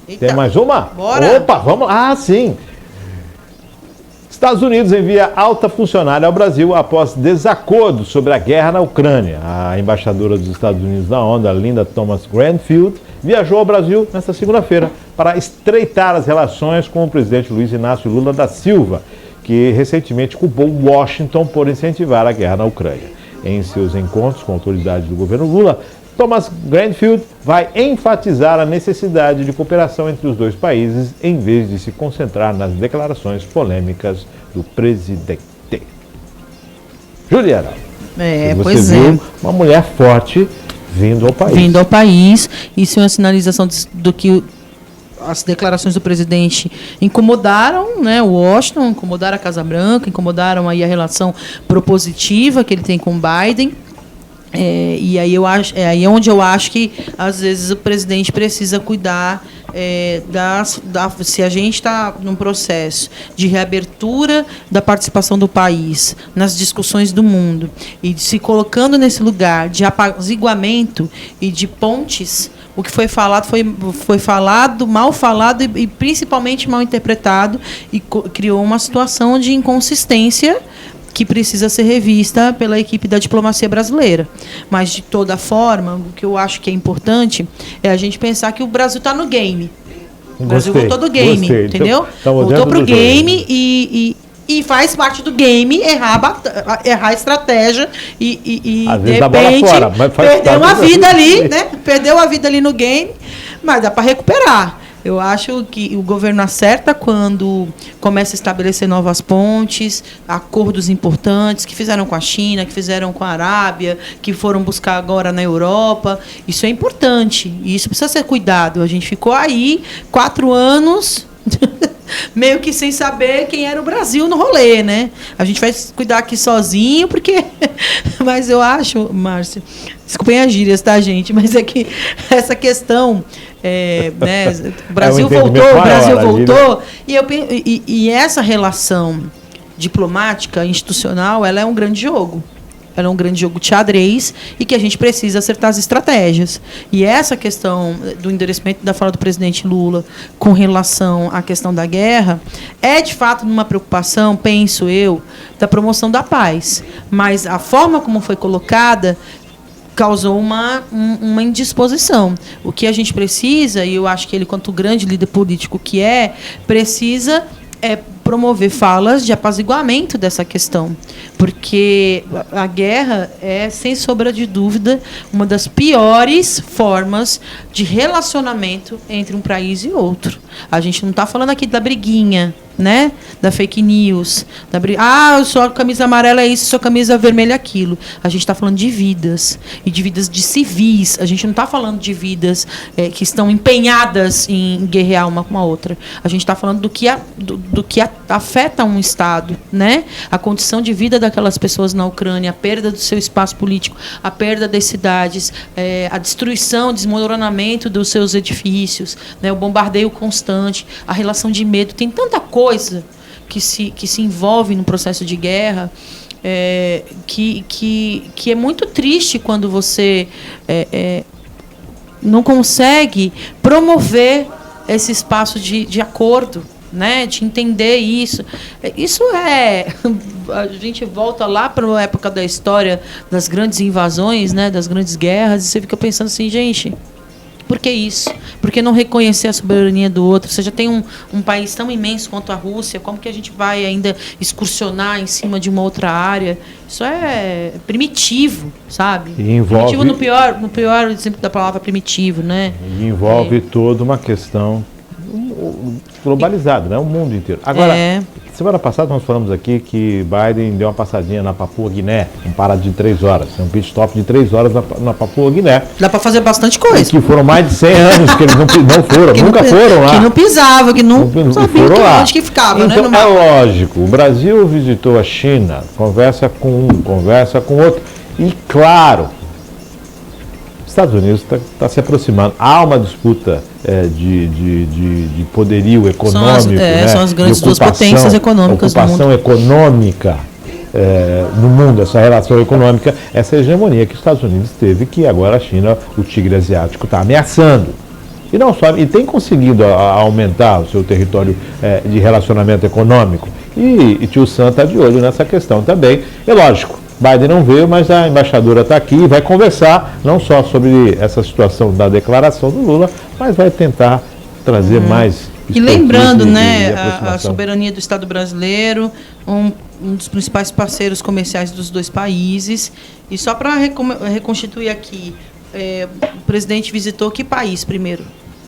Eita. Tem mais uma? Bora. Opa, vamos lá. Ah, sim. Estados Unidos envia alta funcionária ao Brasil após desacordo sobre a guerra na Ucrânia. A embaixadora dos Estados Unidos na ONU, Linda Thomas-Greenfield, viajou ao Brasil nesta segunda-feira para estreitar as relações com o presidente Luiz Inácio Lula da Silva, que recentemente culpou Washington por incentivar a guerra na Ucrânia. Em seus encontros com autoridades do governo Lula, Thomas Greenfield vai enfatizar a necessidade de cooperação entre os dois países em vez de se concentrar nas declarações polêmicas do presidente. Juliana, você viu uma mulher forte vindo ao país. Vindo ao país, isso é uma sinalização do que as declarações do presidente incomodaram, né, o Washington, incomodaram a Casa Branca, incomodaram aí a relação propositiva que ele tem com o Biden. E aí aí é onde eu acho que às vezes o presidente precisa cuidar se a gente está num processo de reabertura da participação do país nas discussões do mundo e se colocando nesse lugar de apaziguamento e de pontes, o que foi falado foi falado, mal falado e principalmente mal interpretado e criou uma situação de inconsistência que precisa ser revista pela equipe da diplomacia brasileira. Mas, de toda forma, o que eu acho que é importante é a gente pensar que o Brasil está no game. O Brasil voltou do game, entendeu? Voltou para o game e faz parte do game errar a estratégia e de repente, fora, perdeu uma vida ali, né? Perdeu a vida ali no game, mas dá para recuperar. Eu acho que o governo acerta quando começa a estabelecer novas pontes, acordos importantes que fizeram com a China, que fizeram com a Arábia, que foram buscar agora na Europa. Isso é importante e isso precisa ser cuidado. A gente ficou aí 4 anos meio que sem saber quem era o Brasil no rolê, né? A gente vai cuidar aqui sozinho, porque... Mas eu acho, Márcia, desculpem as gírias, tá, gente? Mas é que essa questão... né, o Brasil voltou, e essa relação diplomática, institucional, ela é um grande jogo. Ela é um grande jogo de xadrez e que a gente precisa acertar as estratégias. E essa questão do endereçamento da fala do presidente Lula com relação à questão da guerra é, de fato, uma preocupação, penso eu, da promoção da paz. Mas a forma como foi colocada causou uma indisposição. O que a gente precisa, e eu acho que ele, quanto grande líder político que precisa promover falas de apaziguamento dessa questão, porque a guerra é, sem sombra de dúvida, uma das piores formas de relacionamento entre um país e outro. A gente não está falando aqui da briguinha, né? Da fake news, sua camisa amarela é isso, sua camisa vermelha é aquilo. A gente está falando de vidas, e de vidas de civis. A gente não está falando de vidas que estão empenhadas em guerrear uma com a outra. A gente está falando do que afeta um Estado, né? A condição de vida daquelas pessoas na Ucrânia, a perda do seu espaço político, a perda das cidades, a destruição, desmoronamento dos seus edifícios, né? O bombardeio constante, a relação de medo. Tem tanta coisa que se envolve no processo de guerra que é muito triste quando você não consegue promover esse espaço de acordo, né, de entender isso. Isso a gente volta lá para a época da história das grandes invasões, né, das grandes guerras, e você fica pensando assim, gente, por que isso? Por que não reconhecer a soberania do outro? Você já tem um país tão imenso quanto a Rússia, como que a gente vai ainda excursionar em cima de uma outra área? Isso é primitivo, sabe? E envolve... Primitivo no pior exemplo da palavra primitivo, né? E envolve toda uma questão globalizada, né? O mundo inteiro. Agora, semana passada nós falamos aqui que Biden deu uma passadinha na Papua Guiné, um parado de 3 horas, um pit stop de 3 horas na Papua Guiné. Dá para fazer bastante coisa. Que foram mais de 100 anos que eles não foram, nunca foram lá. Que não pisava, que não sabia onde que ficava, então, né? É lógico, o Brasil visitou a China, conversa com um, conversa com outro, e claro, os Estados Unidos está se aproximando. Há uma disputa de poderio econômico, são as grandes duas potências econômicas do mundo. Ocupação econômica no mundo, essa relação econômica, essa hegemonia que os Estados Unidos teve, que agora a China, o tigre asiático, está ameaçando. E não só, e tem conseguido aumentar o seu território de relacionamento econômico. E tio Sam está de olho nessa questão também. É lógico, Biden não veio, mas a embaixadora está aqui e vai conversar não só sobre essa situação da declaração do Lula, mas vai tentar trazer mais. E lembrando, né, a soberania do Estado brasileiro, um dos principais parceiros comerciais dos dois países. E só para reconstituir aqui, o presidente visitou que país primeiro?